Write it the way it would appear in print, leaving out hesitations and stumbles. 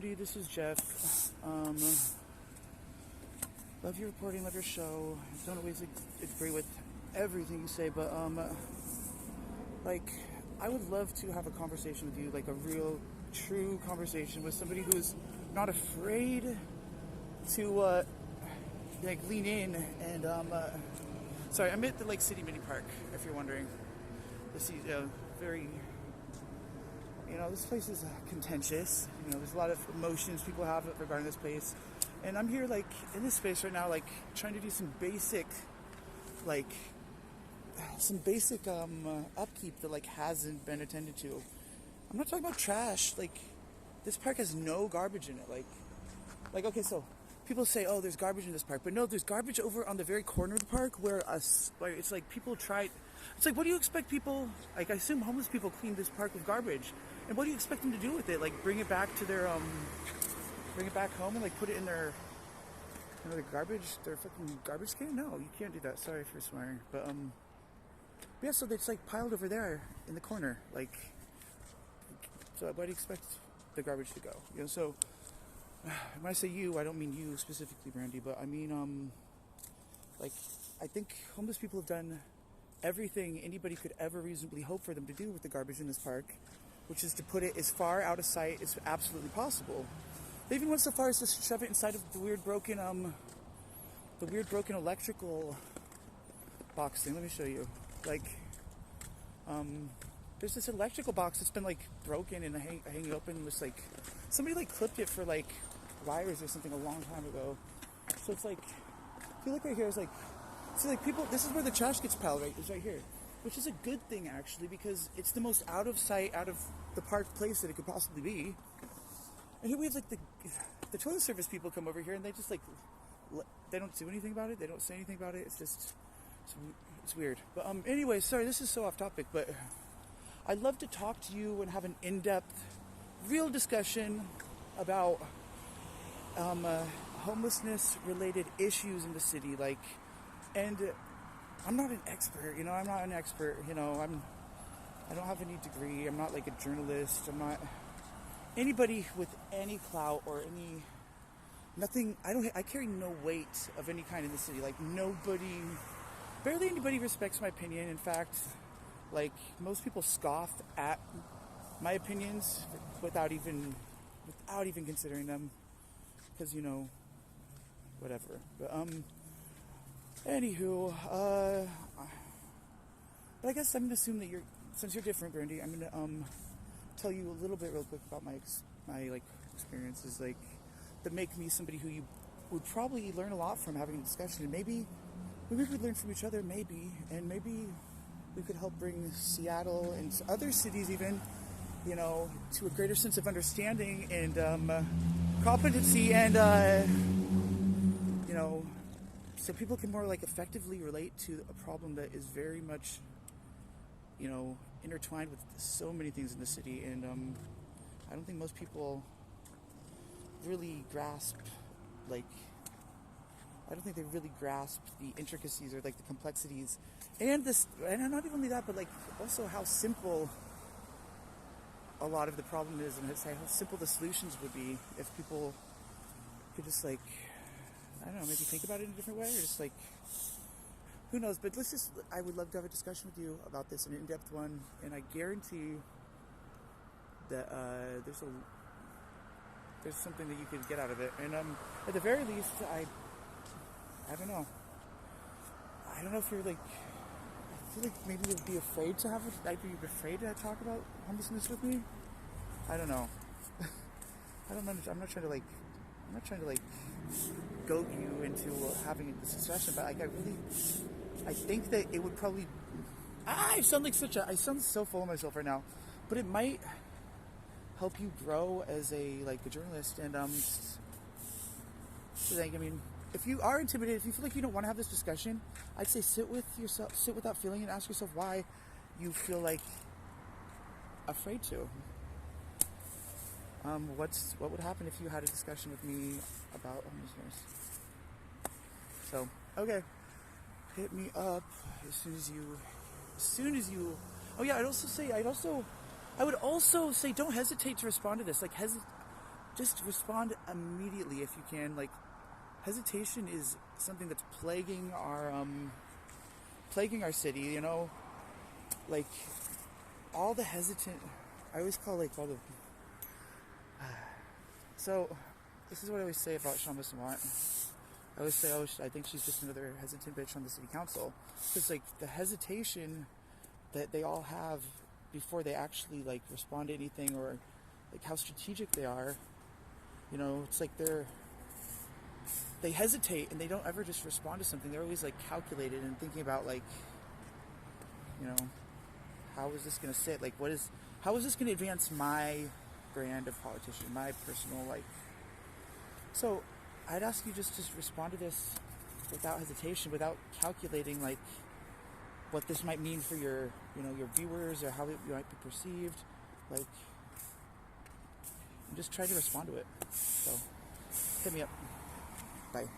Brandi, this is Jeff. Love your reporting, love your show. Don't always agree with everything you say, but I would love to have a conversation with you, like a real, true conversation with somebody who's not afraid to lean in and sorry, I'm at the Lake City Mini Park, if you're wondering. This is very, this place is contentious. There's a lot of emotions people have regarding this place. And I'm here, in this space right now, trying to do some basic, upkeep that, hasn't been attended to. I'm not talking about trash. This park has no garbage in it. Okay, so people say, oh, there's garbage in this park. But no, there's garbage over on the very corner of the park where it's people try. It's what do you expect people, I assume homeless people clean this park with garbage. And what do you expect them to do with it? Bring it back to their, bring it back home and, put it in their garbage, their fucking garbage can? No, you can't do that. Sorry for swearing. But, yeah, so it's, piled over there in the corner. So where do you expect the garbage to go? So, when I say you, I don't mean you specifically, Brandi, but I mean, I think homeless people have done everything anybody could ever reasonably hope for them to do with the garbage in this park, which is to put it as far out of sight as absolutely possible. They even went so far as to shove it inside of the weird broken electrical box thing. Let me show you. There's this electrical box that's been broken and hanging open. And just somebody clipped it for wires or something a long time ago. So it's if you look right here, it's people. This is where the trash gets piled. Right, it's right here, which is a good thing actually because it's the most out of sight, out of the park place that it could possibly be. And here we have the toilet service people come over here and they just they don't do anything about it. They don't say anything about it. It's just it's weird. But anyway, sorry, this is so off topic, but I'd love to talk to you and have an in-depth, real discussion about homelessness related issues in the city. And I'm not an expert, I'm not an expert, I don't have any degree. I'm not a journalist. I'm not anybody with any clout or nothing. I carry no weight of any kind in the city. Barely anybody respects my opinion. In fact, most people scoff at my opinions without even considering them, because whatever. But anywho, but I guess I'm gonna assume that since you're different, Brandi, I'm gonna tell you a little bit real quick about my experiences that make me somebody who you would probably learn a lot from having a discussion, and maybe we could learn from each other, maybe we could help bring Seattle and other cities even, to a greater sense of understanding and competency and so people can more effectively relate to a problem that is very much intertwined with so many things in the city. And I don't think most people really grasp I don't think they really grasp the intricacies or the complexities and not even only that, but also how simple a lot of the problem is, and how simple the solutions would be if people could just I don't know, maybe think about it in a different way, or just who knows. But I would love to have a discussion with you about this, an in-depth one, and I guarantee that there's something that you could get out of it. And at the very least, I don't know. I don't know if you're I feel maybe you'd be afraid to I'd be afraid to talk about homelessness with me. I don't know. I don't know. I'm not trying to goat you into having this discussion, but I think that it would probably. I sound so full of myself right now, but it might help you grow as a journalist. And if you are intimidated, if you feel like you don't want to have this discussion, I'd say sit with that feeling and ask yourself why you feel afraid to. What would happen if you had a discussion with me about homelessness? So, okay, hit me up as soon as you. Oh yeah, I would also say don't hesitate to respond to this. just respond immediately if you can. Like, hesitation is something that's plaguing our city, you know? Like, all the hesitant, I always call like all the, so this is what I always say about Sean Bissawant. I always say, oh, I think she's just another hesitant bitch on the city council. Because like the hesitation that they all have before they actually like respond to anything, or like how strategic they are, you know, it's like they hesitate and they don't ever just respond to something. They're always like calculated and thinking about like, you know, how is this going to sit? Like, how is this going to advance my brand of politician, my personal, like, so I'd ask you just to respond to this without hesitation, without calculating, like, what this might mean for your, you know, your viewers, or how it might be perceived, like, and just try to respond to it. So, hit me up. Bye.